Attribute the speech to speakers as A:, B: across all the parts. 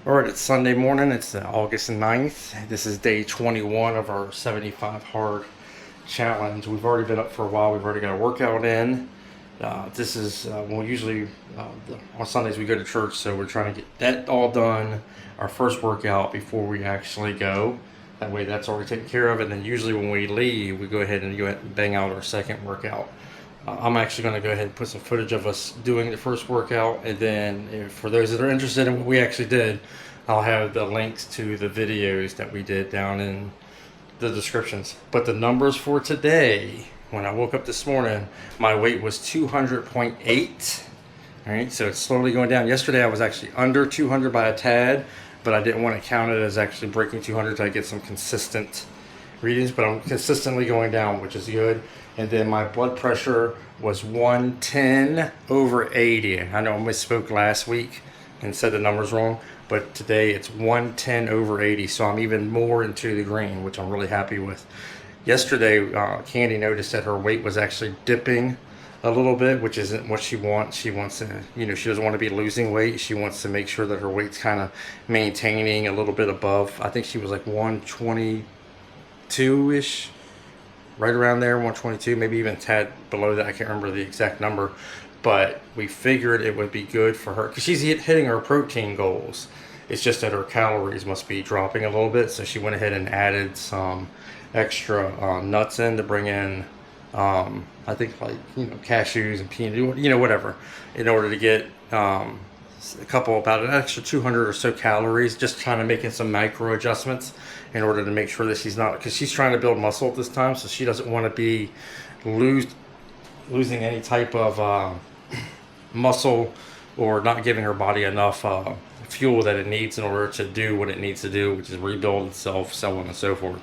A: All right, it's Sunday morning. It's August 9th. This is day 21 of our 75 hard challenge. We've already been up for a while. We've already got a workout in. This is when we usually, on Sundays we go to church, so we're trying to get that all done, our first workout before we actually go. That way that's already taken care of, and then usually when we leave, we go ahead and bang out our second workout. I'm actually going to go ahead and put some footage of us doing the first workout, and then for those that are interested in what we actually did, I'll have the links to the videos that we did down in the descriptions. But the numbers for today, when I woke up this morning, my weight was 200.8. All right, so it's slowly going down. Yesterday I was actually under 200 by a tad, but I didn't want to count it as actually breaking 200 to get some consistent readings, but I'm consistently going down, which is good. And then my blood pressure was 110/80. I know I misspoke last week and said the numbers wrong, but today it's 110/80, so I'm even more into the green, which I'm really happy with. Yesterday, Candee noticed that her weight was actually dipping a little bit, which isn't what she wants. She wants to, she doesn't want to be losing weight. She wants to make sure that her weight's kind of maintaining a little bit above. I think she was like 122-ish. Right around there, 122, maybe even a tad below that. I can't remember the exact number, but we figured it would be good for her because she's hitting her protein goals. It's just that her calories must be dropping a little bit, so she went ahead and added some extra nuts in to bring in, I think like cashews and peanut, whatever, in order to get about an extra 200 or so calories. Just trying to make in some micro adjustments in order to make sure that she's not, because she's trying to build muscle at this time, so she doesn't want to be losing any type of muscle, or not giving her body enough fuel that it needs in order to do what it needs to do, which is rebuild itself, so on and so forth.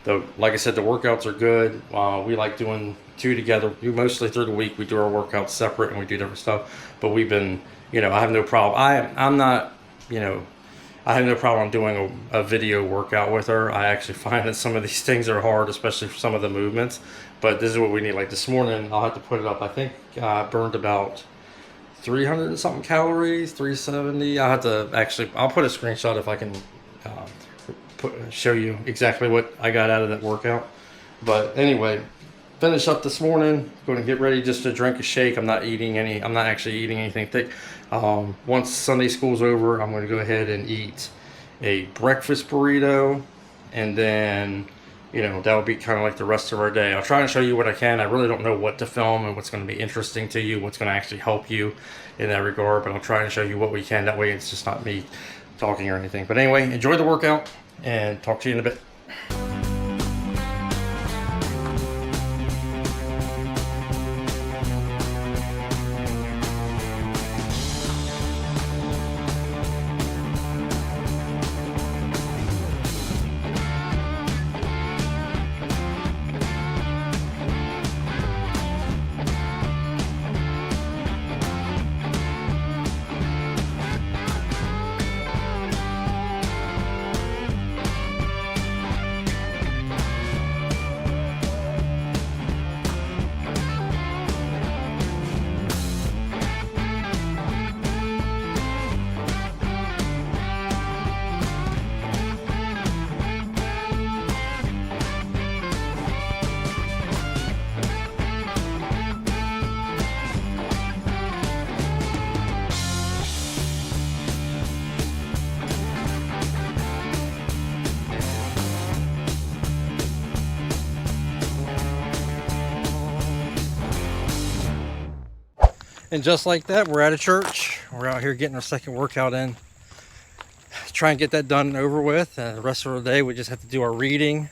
A: Though, like I said, the workouts are good. We like doing two together. Mostly through the week we do our workouts separate and we do different stuff, but we've been, I have no problem. I'm not, I have no problem doing a video workout with her. I actually find that some of these things are hard, especially for some of the movements, but this is what we need. Like this morning, I'll have to put it up. I think I burned about 300 and something calories, 370. I'll put a screenshot if I can show you exactly what I got out of that workout. But anyway, finish up this morning, going to get ready just to drink a shake. I'm not actually eating anything thick. Once Sunday school's over, I'm going to go ahead and eat a breakfast burrito, and then that'll be kind of like the rest of our day. I'll try and show you what I can. I really don't know what to film and what's going to be interesting to you, what's going to actually help you in that regard, but I'll try and show you what we can. That way it's just not me talking or anything. But anyway, enjoy the workout and talk to you in a bit. And just like that, we're at a church. We're out here getting our second workout in. Try and get that done and over with. And the rest of the day, we just have to do our reading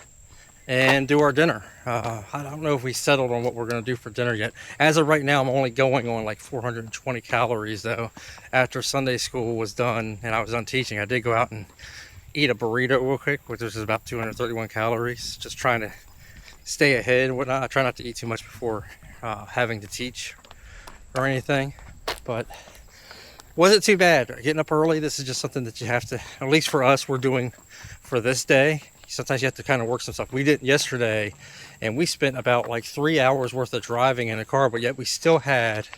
A: and do our dinner. I don't know if we settled on what we're going to do for dinner yet. As of right now, I'm only going on like 420 calories though. After Sunday school was done and I was done teaching, I did go out and eat a burrito real quick, which is about 231 calories. Just trying to stay ahead and whatnot. I try not to eat too much before having to teach or anything, but wasn't too bad. Getting up early, this is just something that you have to, at least for us, we're doing for this day. Sometimes you have to kind of work some stuff. We did yesterday, and we spent about like 3 hours worth of driving in a car, but yet we still had,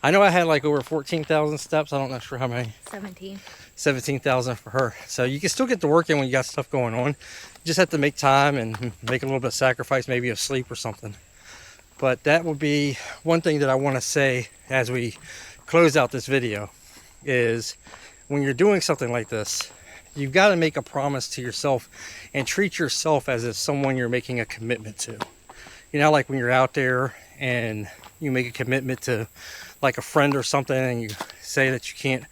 A: I know I had like over 14,000 steps. I don't know sure how many.
B: 17. $17,000 for her. So you can still get to work in when you got stuff going on. You just have to make time and make a little bit of sacrifice, maybe of sleep or something. But that would be one thing that I want to say as we close out this video is when you're doing something like this, you've got to make a promise to yourself and treat yourself as if someone you're making a commitment to. You know, like when you're out there and you make a commitment to like a friend or something and you say that you can't,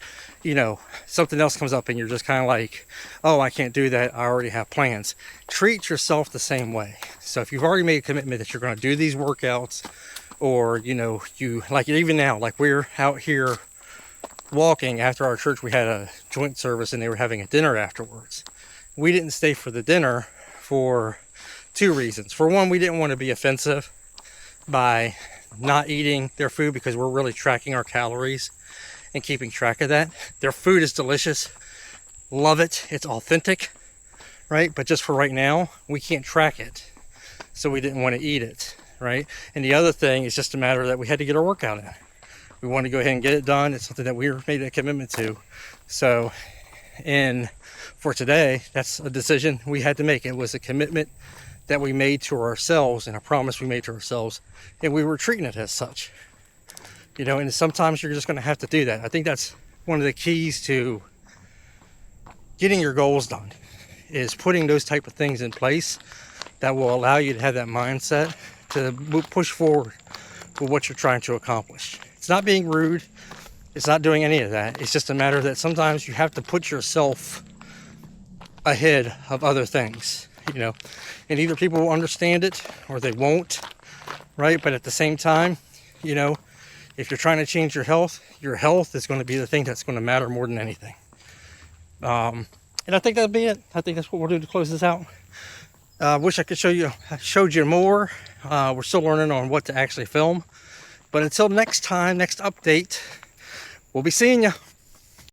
B: you know, something else comes up and you're just kind of like, oh, I can't do that, I already have plans. Treat yourself the same way. So if you've already made a commitment that you're going to do these workouts, or, you know, you like even now, like we're out here walking after our church, we had a joint service and they were having a dinner afterwards. We didn't stay for the dinner for two reasons. For one, we didn't want to be offensive by not eating their food because we're really tracking our calories and keeping track of that. Their food is delicious. Love it. It's authentic, right? But just for right now, we can't track it. So we didn't want to eat it, right? And the other thing is just a matter that we had to get our workout in. We want to go ahead and get it done. It's something that we made a commitment to. So, and for today, that's a decision we had to make. It was a commitment that we made to ourselves and a promise we made to ourselves, and we were treating it as such. You know, and sometimes you're just going to have to do that. I think that's one of the keys to getting your goals done, is putting those type of things in place that will allow you to have that mindset to push forward with what you're trying to accomplish. It's not being rude. It's not doing any of that. It's just a matter that sometimes you have to put yourself ahead of other things, you know, and either people will understand it or they won't, right? But at the same time, you know, if you're trying to change your health is going to be the thing that's going to matter more than anything. And I think that'll be it. I think that's what we'll do to close this out. Wish I could showed you more. We're still learning on what to actually film. But until next time, next update, we'll be seeing you.